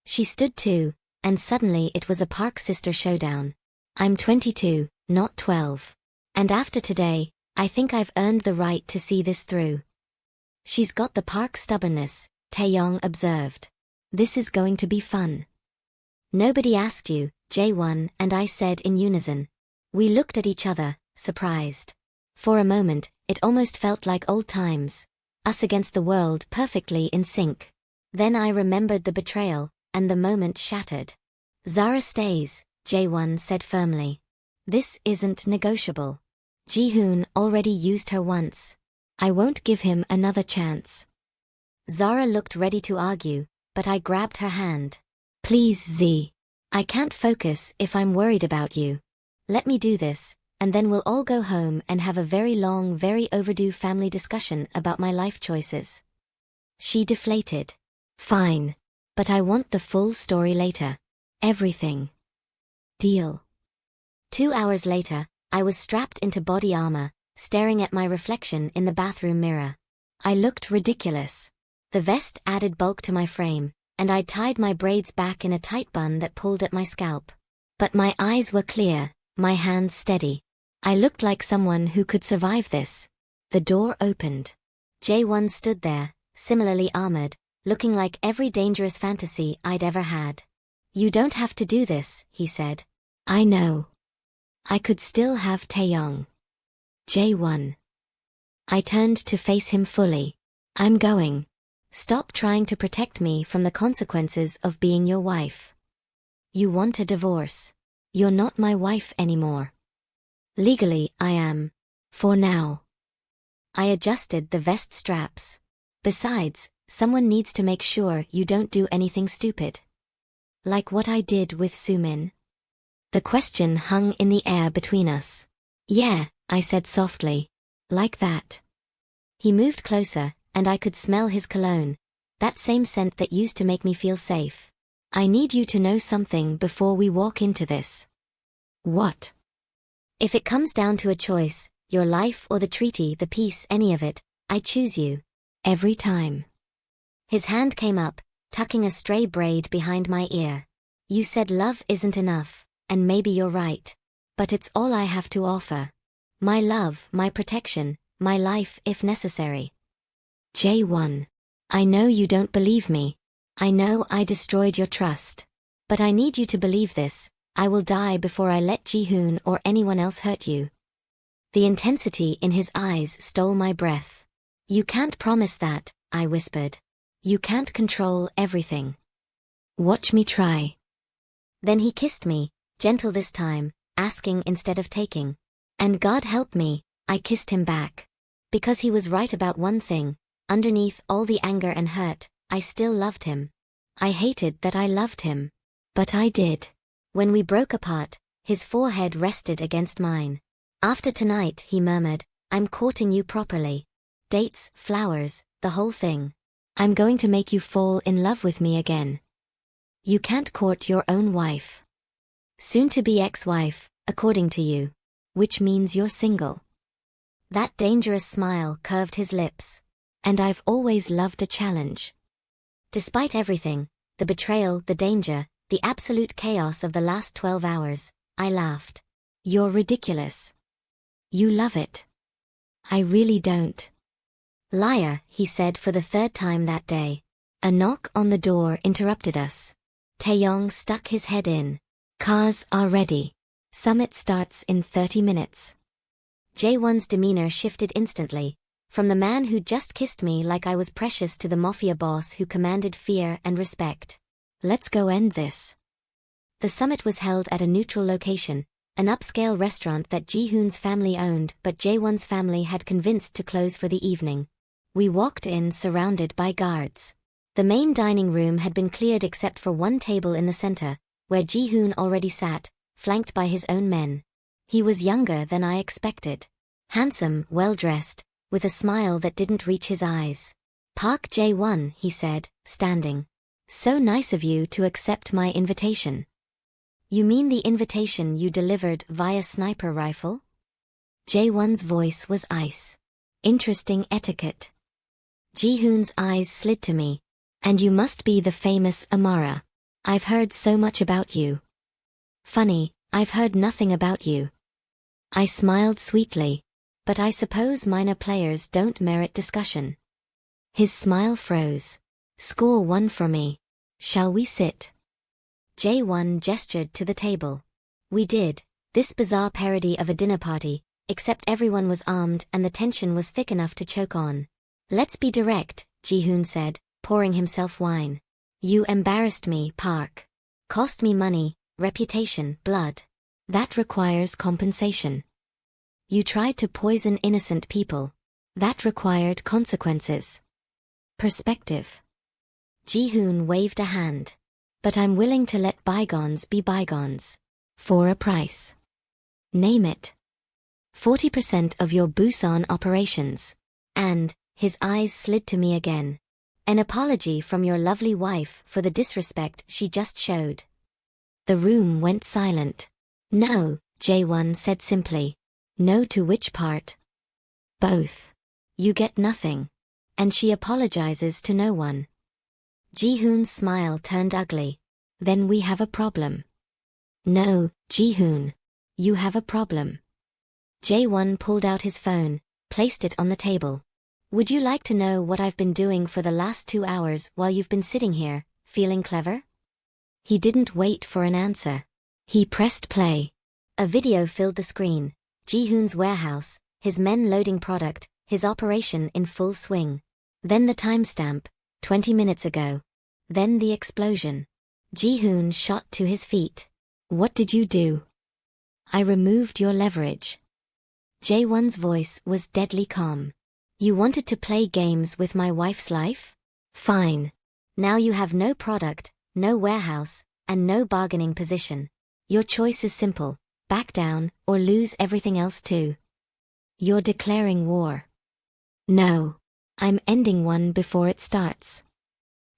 A: She stood too, and suddenly it was a Park sister showdown. I'm 22, not 12. And after today, I think I've earned the right to see this through. "She's got the Park stubbornness," Taeyong observed. "This is going to be fun." "Nobody asked you," Jae-Won and I said in unison. We looked at each other, surprised. For a moment, it almost felt like old times. Us against the world, perfectly in sync. Then I remembered the betrayal, and the moment shattered. Zara stays, Jae-Won said firmly. This isn't negotiable. Ji-hoon already used her once. I won't give him another chance. Zara looked ready to argue, but I grabbed her hand. Please, Z. I can't focus if I'm worried about you. Let me do this, and then we'll all go home and have a very long, very overdue family discussion about my life choices. She deflated. Fine. But I want the full story later. Everything. Deal. 2 hours later, I was strapped into body armor, staring at my reflection in the bathroom mirror. I looked ridiculous. The vest added bulk to my frame, and I tied my braids back in a tight bun that pulled at my scalp. But my eyes were clear, my hands steady. I looked like someone who could survive this. The door opened. Jae-Won stood there, similarly armored, looking like every dangerous fantasy I'd ever had. You don't have to do this, he said. I know. I could still have Taeyong. Jae-Won. I turned to face him fully. I'm going. Stop trying to protect me from the consequences of being your wife. You want a divorce. You're not my wife anymore. Legally, I am. For now. I adjusted the vest straps. Besides, someone needs to make sure you don't do anything stupid. Like what I did with Soo-Min. The question hung in the air between us. Yeah, I said softly. Like that. He moved closer, and I could smell his cologne, that same scent that used to make me feel safe. I need you to know something before we walk into this. What? If it comes down to a choice, your life or the treaty, the peace, any of it, I choose you. Every time. His hand came up, tucking a stray braid behind my ear. You said love isn't enough, and maybe you're right. But it's all I have to offer. My love, my protection, my life if necessary. Jae-Won. I know you don't believe me. I know I destroyed your trust. But I need you to believe this. I will die before I let Ji-hoon or anyone else hurt you. The intensity in his eyes stole my breath. You can't promise that, I whispered. You can't control everything. Watch me try. Then he kissed me, gentle this time, asking instead of taking. And God help me, I kissed him back. Because he was right about one thing, underneath all the anger and hurt, I still loved him. I hated that I loved him. But I did. When we broke apart, his forehead rested against mine. After tonight, he murmured, I'm courting you properly. Dates, flowers, the whole thing. I'm going to make you fall in love with me again. You can't court your own wife. Soon-to-be ex-wife, according to you. Which means you're single. That dangerous smile curved his lips. And I've always loved a challenge. Despite everything, the betrayal, the danger, the absolute chaos of the last 12 hours, I laughed. You're ridiculous. You love it. I really don't. Liar, he said for the third time that day. A knock on the door interrupted us. Taeyong stuck his head in. Cars are ready. Summit starts in 30 minutes. Jae-Won's demeanor shifted instantly, from the man who just kissed me like I was precious to the Mafia boss who commanded fear and respect. Let's go end this. The summit was held at a neutral location, an upscale restaurant that Ji-hoon's family owned but Jae-Won's family had convinced to close for the evening. We walked in surrounded by guards. The main dining room had been cleared except for one table in the center, where Ji-hoon already sat, flanked by his own men. He was younger than I expected. Handsome, well-dressed, with a smile that didn't reach his eyes. Park Jae-Won, he said, standing. So nice of you to accept my invitation. You mean the invitation you delivered via sniper rifle? Jae-Won's voice was ice. Interesting etiquette. Ji-hoon's eyes slid to me. And you must be the famous Amara. I've heard so much about you. Funny, I've heard nothing about you. I smiled sweetly. But I suppose minor players don't merit discussion. His smile froze. Score 1 for me. Shall we sit? Jae-Won gestured to the table. We did, this bizarre parody of a dinner party, except everyone was armed and the tension was thick enough to choke on. Let's be direct, Ji-hoon said, pouring himself wine. You embarrassed me, Park. Cost me money, reputation, blood. That requires compensation. You tried to poison innocent people. That required consequences. Perspective. Ji-hoon waved a hand. But I'm willing to let bygones be bygones. For a price. Name it. 40% of your Busan operations. And, his eyes slid to me again. An apology from your lovely wife for the disrespect she just showed. The room went silent. No, Jae-Won said simply. No to which part? Both. You get nothing. And she apologizes to no one. Ji-hoon's smile turned ugly. Then we have a problem. No, Ji-hoon. You have a problem. Jae-Won pulled out his phone, placed it on the table. Would you like to know what I've been doing for the last 2 hours while you've been sitting here, feeling clever? He didn't wait for an answer. He pressed play. A video filled the screen. Ji-hoon's warehouse, his men loading product, his operation in full swing. Then the timestamp, 20 minutes ago. Then the explosion. Ji-hoon shot to his feet. What did you do? I removed your leverage. Jae-Won's voice was deadly calm. You wanted to play games with my wife's life? Fine. Now you have no product, no warehouse, and no bargaining position. Your choice is simple, back down, or lose everything else too. You're declaring war. No. I'm ending one before it starts.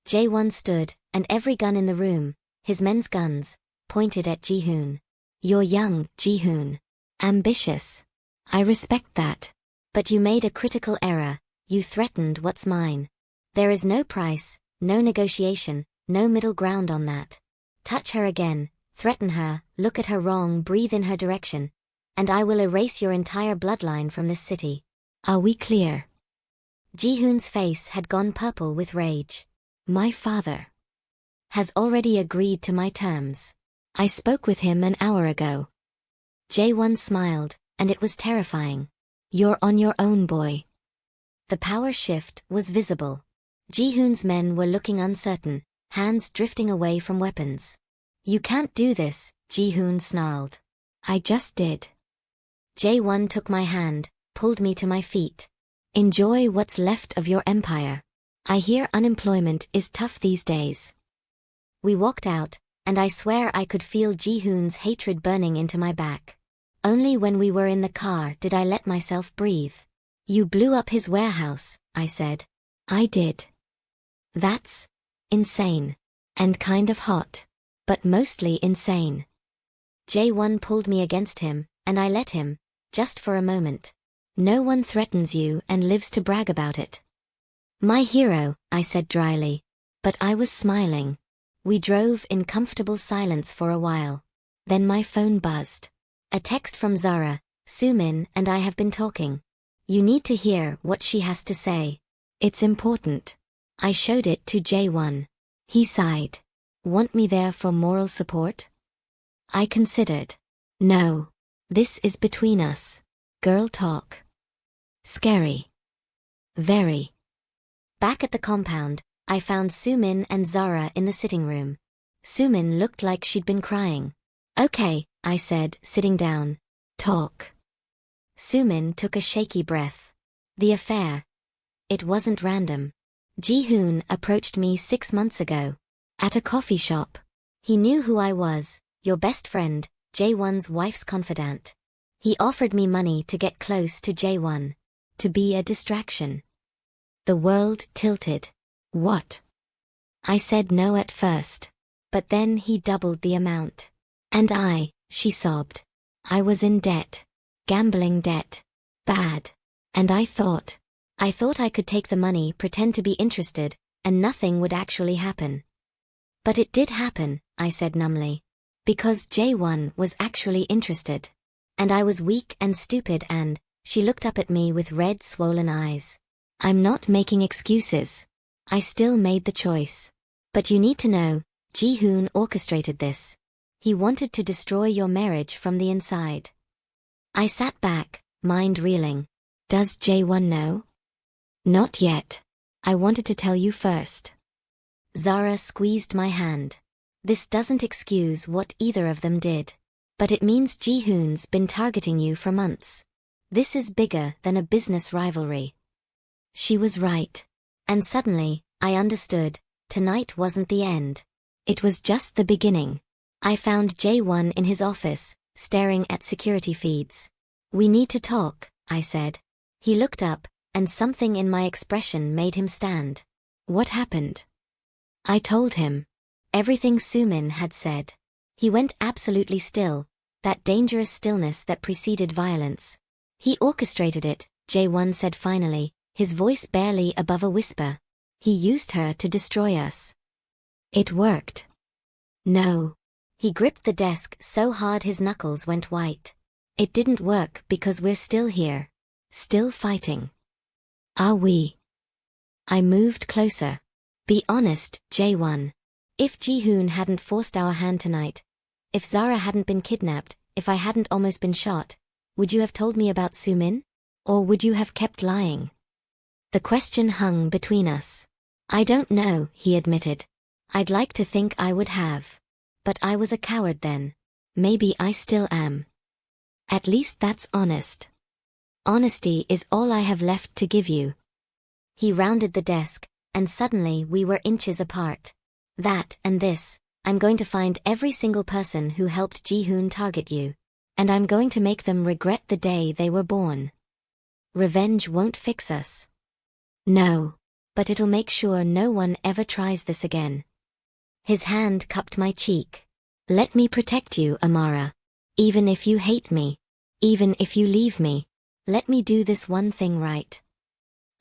A: Jae-Won stood, and every gun in the room, his men's guns, pointed at Ji-hoon. You're young, Ji-hoon. Ambitious. I respect that. But you made a critical error. You threatened what's mine. There is no price, no negotiation, no middle ground on that. Touch her again, threaten her, look at her wrong, breathe in her direction, and I will erase your entire bloodline from this city. Are we clear? Ji-hoon's face had gone purple with rage. My father has already agreed to my terms. I spoke with him an hour ago. Jae-Won smiled, and it was terrifying. You're on your own, boy. The power shift was visible. Ji-hoon's men were looking uncertain, hands drifting away from weapons. You can't do this, Ji-hoon snarled. I just did. Jae-Won took my hand, pulled me to my feet. Enjoy what's left of your empire. I hear unemployment is tough these days. We walked out, and I swear I could feel Ji-hoon's hatred burning into my back. Only when we were in the car did I let myself breathe. You blew up his warehouse, I said. I did. That's insane. And kind of hot. But mostly insane. Jae-Won pulled me against him, and I let him, just for a moment. No one threatens you and lives to brag about it. My hero, I said dryly. But I was smiling. We drove in comfortable silence for a while. Then my phone buzzed. A text from Zara. Soo-Min and I have been talking. You need to hear what she has to say. It's important. I showed it to Jae-Won. He sighed. Want me there for moral support? I considered. No. This is between us. Girl talk. Scary. Very. Back at the compound, I found Soo-Min and Zara in the sitting room. Soo-Min looked like she'd been crying. Okay, I said, sitting down. Talk. Soo-Min took a shaky breath. The affair. It wasn't random. Ji-hoon approached me 6 months ago. At a coffee shop. He knew who I was, your best friend, Jae-Won's wife's confidant. He offered me money to get close to Jae-Won. To be a distraction. The world tilted. What? I said no at first. But then he doubled the amount. And she sobbed. I was in debt. Gambling debt. Bad. And I thought I could take the money, pretend to be interested, and nothing would actually happen. But it did happen, I said numbly. Because Jae-Won was actually interested. And I was weak and stupid and, she looked up at me with red swollen eyes. I'm not making excuses. I still made the choice. But you need to know, Ji-hoon orchestrated this. He wanted to destroy your marriage from the inside. I sat back, mind reeling. Does Jae-Won know? Not yet. I wanted to tell you first. Zara squeezed my hand. This doesn't excuse what either of them did. But it means Ji-hoon's been targeting you for months. This is bigger than a business rivalry. She was right. And suddenly, I understood, tonight wasn't the end. It was just the beginning. I found Jae-Won in his office, staring at security feeds. "We need to talk," I said. He looked up, and something in my expression made him stand. "What happened?" I told him. Everything Soo-Min had said. He went absolutely still, that dangerous stillness that preceded violence. "He orchestrated it," Jae-Won said finally, his voice barely above a whisper. "He used her to destroy us." "It worked." "No." He gripped the desk so hard his knuckles went white. "It didn't work because we're still here. Still fighting." "Are we?" I moved closer. "Be honest, Jae-Won. If Ji-hoon hadn't forced our hand tonight, if Zara hadn't been kidnapped, if I hadn't almost been shot, would you have told me about Soo-Min? Or would you have kept lying?" The question hung between us. "I don't know," he admitted. "I'd like to think I would have. But I was a coward then. Maybe I still am. At least that's honest. Honesty is all I have left to give you." He rounded the desk, and suddenly we were inches apart. "That and this, I'm going to find every single person who helped Ji-hoon target you. And I'm going to make them regret the day they were born. Revenge won't fix us." "No. But it'll make sure no one ever tries this again." His hand cupped my cheek. "Let me protect you, Amara. Even if you hate me. Even if you leave me. Let me do this one thing right."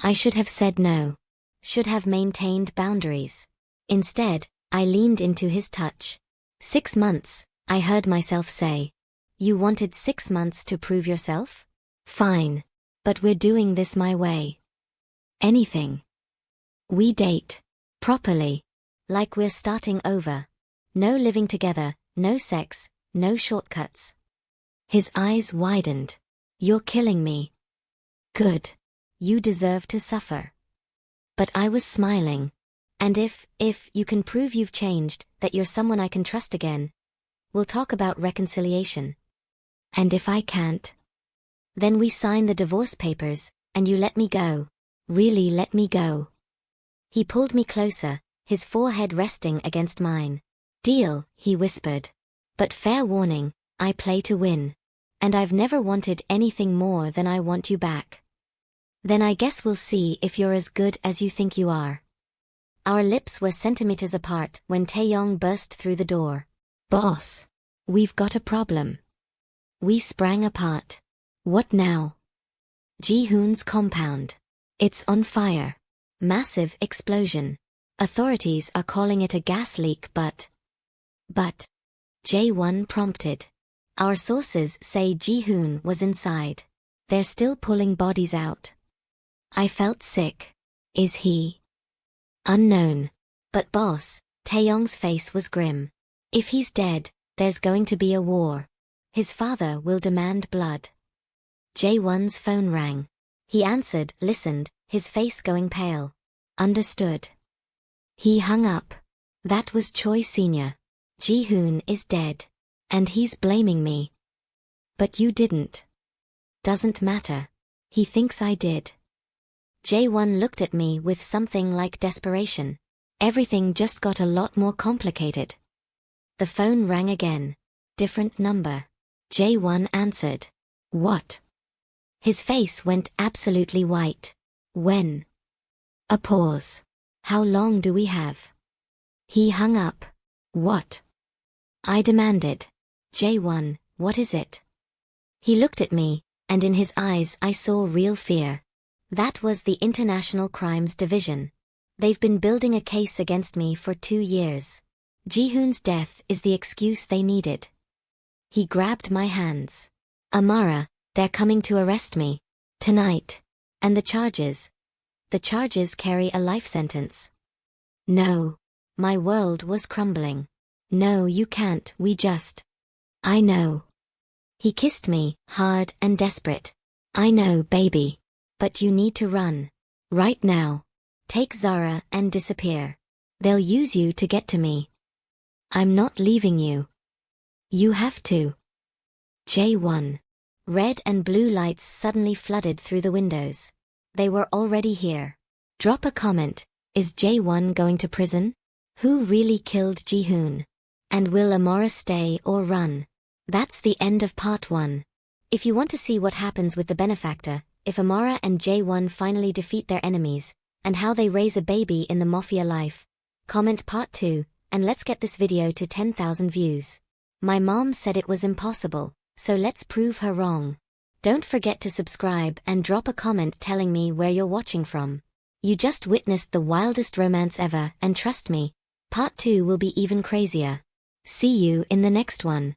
A: I should have said no. Should have maintained boundaries. Instead, I leaned into his touch. "6 months," I heard myself say. "You wanted 6 months to prove yourself? Fine. But we're doing this my way. Anything. We date. Properly. Like we're starting over. No living together, no sex, no shortcuts." His eyes widened. "You're killing me." "Good. You deserve to suffer." But I was smiling. "And if you can prove you've changed, that you're someone I can trust again, we'll talk about reconciliation. And if I can't? Then we sign the divorce papers, and you let me go. Really let me go." He pulled me closer, his forehead resting against mine. "Deal," he whispered. "But fair warning, I play to win. And I've never wanted anything more than I want you back. Then I guess we'll see if you're as good as you think you are." Our lips were centimeters apart when Taeyong burst through the door. "Boss, we've got a problem." We sprang apart. "What now?" "Ji-hoon's compound. It's on fire. Massive explosion. Authorities are calling it a gas leak but Jae-Won prompted. "Our sources say Ji-hoon was inside. They're still pulling bodies out." I felt sick. "Is he?" "Unknown. But boss," Taeyong's face was grim. "If he's dead, there's going to be a war. His father will demand blood." Jae-Won's phone rang. He answered, listened, his face going pale. "Understood." He hung up. That was Choi Sr. "Ji-hoon is dead. And he's blaming me." "But you didn't." "Doesn't matter. He thinks I did." Jae-Won looked at me with something like desperation. Everything just got a lot more complicated. The phone rang again. Different number. Jae-Won answered. "What?" His face went absolutely white. "When?" A pause. "How long do we have?" He hung up. "What?" I demanded. "Jae-Won, what is it?" He looked at me, and in his eyes I saw real fear. That was the International Crimes Division. They've been building a case against me for 2 years. Ji-hoon's death is the excuse they needed. He grabbed my hands. "Amara, they're coming to arrest me. Tonight. And the charges. The charges carry a life sentence." "No." My world was crumbling. "No, you can't, we just." "I know." He kissed me, hard and desperate. "I know, baby. But you need to run. Right now. Take Zara and disappear. They'll use you to get to me. I'm not leaving you. You have to. Jae-Won. Red and blue lights suddenly flooded through the windows. They were already here. Drop a comment. Is Jae-Won going to prison? Who really killed Ji-hoon? And will Amara stay or run? That's the end of part 1. If you want to see what happens with the benefactor, if Amara and Jae-Won finally defeat their enemies, and how they raise a baby in the Mafia life, comment part 2, and let's get this video to 10,000 views. My mom said it was impossible, so let's prove her wrong. Don't forget to subscribe and drop a comment telling me where you're watching from. You just witnessed the wildest romance ever, and trust me, part 2 will be even crazier. See you in the next one.